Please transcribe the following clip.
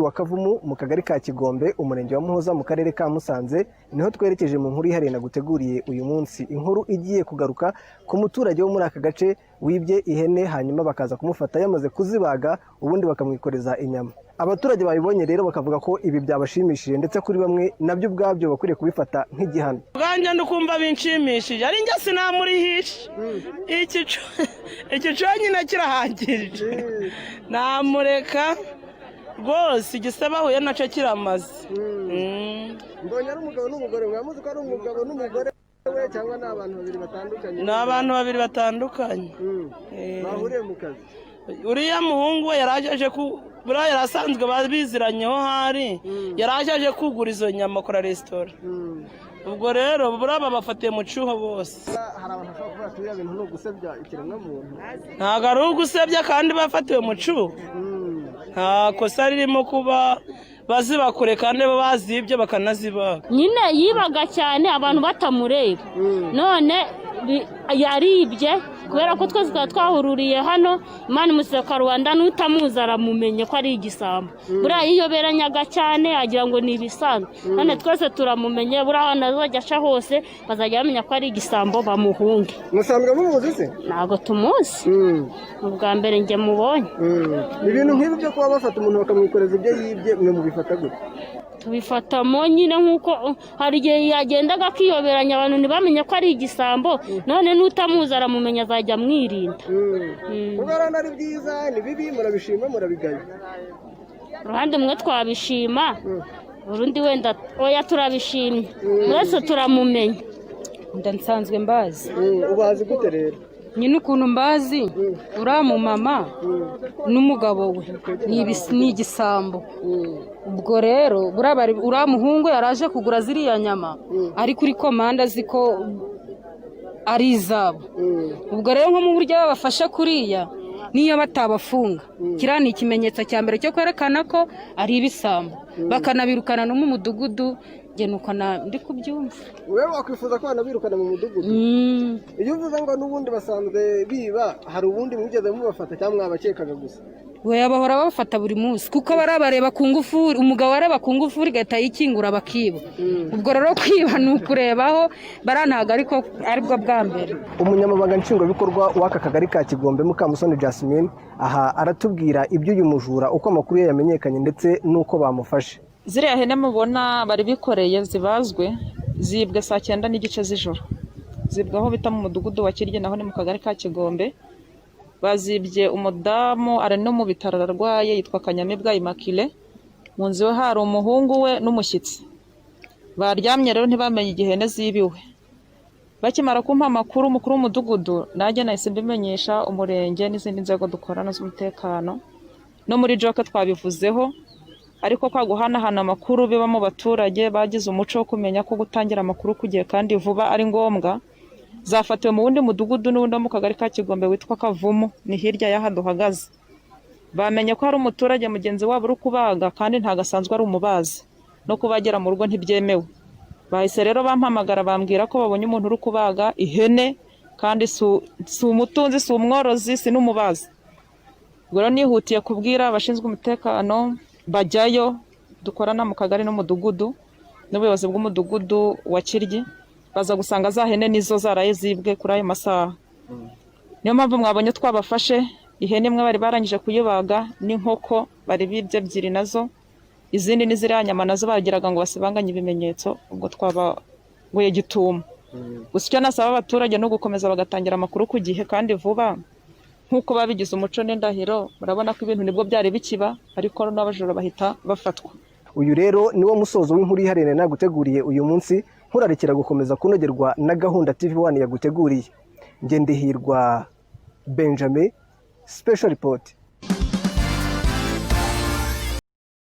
mudugudu wa Kavumu mu kagari ka Kigombe umurenge wa Muhoza mu karere ka Musanze niho twerekeje mu nkuru ihariye naguteguriye uyu munsi. Inkuru igiye kugaruka ku muturage wo muri aka gace wibye ihene hanyuma bakaza kumufata yamaze kuzibaga ubundi bakamwikoreza inyama. Abaturage babibonye rero bakavuga ko ibi byabashimishije ndetse kuri bamwe nabyo ubwabyo bakwiriye kubifata nk'igihano. Bwanje ndukumva binshimishije ari njye sinamurihisha iki cyonyine kirahagirije namureka rwose igisaba huye nacyo kiramaze. Mbonye ari umugabo n'umugore, mwamuzi ko ari umugabo n'umugore we cyangwa ni abantu babiri batandukanye? Ni abantu babiri batandukanye bahuriye mu kazi. Uriya muhungu we yaraje buriya yarasanzwe babiziranyeho hari yaraje kugura izo nyama kora resitora. Ubwo rero buriya babafatiye mu cyuho bose. Hari abantu bashobora kuvuga ati biriya bintu ni ugusebya ikiremwamuntu. Ntabwo ari ugusebya kandi bafatiwe mu cyuho. Nta kosa ririmo kuba bazibakure kandi bo bazibye bakanazibaga. Nyine yibaga cyane abantu batamureba. None yaribye kubera ko twese twahururiye hano Imana imuseka Rwanda n'utamuzi aramumenye ko ari igisambo. Buriya yiyoberanyaga cyane agira ngo ni ibisanzwe. None twese turamumenye buriya nazajya aca hose bazajya bamenya ko ari igisambo bamuhunge. Musanzwe mumuzi se? Ntabwo tumuzi. Ubwa mbere njye mubonye. Ibintu nk'ibi byo kuba bafata umuntu bakamwikoreza ibyo yibye mwe mubifata gute? Tubifatamo nyine nk'uko hari igihe yagendaga akiyoberanya abantu ntibamenye ko ari igisambo none n'utamuzi aramumenya azajya amwirinda. Ugarana ari byiza ni bibi murabishima murabigaya? Uruhande mwe twabishima urundi wenda oya turabishimye mwese turamumenya. Ndansanzwe mbazi. Ubazi gute rero? Nyine ukuntu mbazi uriya mumama n'umugabo we ni igisambo. Ubwo rero uriya muhungu yaraje kugura ziriya nyama ari kuri komanda ziko ari izabo. Ubwo rero nko mu buryo babafashe kuriya niyo batabafunga kiriya ni ikimenyetso cya mbere cyo kwerekana ko ari ibisambo bakanabirukana no mu mudugudu. Njye nuko ndi kubyumva. Wewe wakwifuza ko banabirukana mu mudugudu? Iyo uvuze ngo n'ubundi basanzwe biba hari ubundi mwigeze mubafata cyangwa mwabakekaga gusa? We bahora babafata buri munsi kuko barabareba ku ngufuri, umugabo areba ku ngufuri gahita yikingura bakiba. Ubwo rero kwiba ni ukurebaho barantaga ariko aribwo bwa mbere. Umunyamabanga nshingwabikorwa w'aka kagari ka Kigombe Mukamusoni Jasmine aha aratubwira iby'uyu mujura uko amakuru ye yamenyekanye ndetse n'uko bamufashe. Ziriya hene mubona bari bikoreye zibazwe zibwe saa 9 n'igice z'ijoro. Zibwe aho bita mu mudugudu wa Kirye naho ni mu kagari ka Kigombe. Bazibye umudamu ari no mu bitaro ararwaye yitwa Kanyamibwa Immaculée. Mu nzu we hari umuhungu we n'umushyitsi. Baryamye rero ntibamenye igihene zibiwe. Bakimara kumpa amakuru umukuru w'umudugudu najye nahise mbimenyesha umurenge n'izindi nzego dukorana z'umutekano. No muri Joke twabivuzeho. Ariko kwa guhanahana amakuru biba mu baturage bagize umuco wo kumenya ko gutangira amakuru kugiye kandi vuba ari ngombwa. Zafatiwe mu wundi mudugudu n'undi mu kagari ka Kigombe witwa Kavumu ni hirya y'aha duhagaze. Bamenye ko hari umuturage mugenzi wabo uri kubaga kandi ntagasanzwe ari umubazi no kubagera mu rugo ntibyemewe. Bahise rero bampamagara bambwira ko babonye umuntu uri kubaga ihene kandi si umutunzi si umworozi si n'umubazi. Ubwo nihutiye kubwira abashinzwe umutekano bajyayo dukorana mu kagari n'umudugudu n'ubuyobozi bw'umudugudu wa Kirye baza gusanga za hene nizo zaraye zibwe kuri ayo masaha. Niyo mpamvu mwabonye twabafashe ihene imwe bari barangije kuyibaga n'inkoko bari bibye ebyiri nazo izindi ni ziriya nyama nazo bagiraga ngo basibanganye ibimenyetso ubwo twabaguye gitumo. Gusa icyo nasaba abaturage no gukomeza bagatangira amakuru ku gihe kandi vuba nk'uko babigize umuco n'indahiro. Murabona ko ibintu nibwo byari bikiba ariko n'abajura bahita bafatwa. Uyu rero niwo musozo w'inkuru ihariye naguteguriye uyu munsi. Nkurarikira gukomeza kunogerwa na gahunda TV1 yaguteguriye. Ngendihirwa Benjamin, Special Report.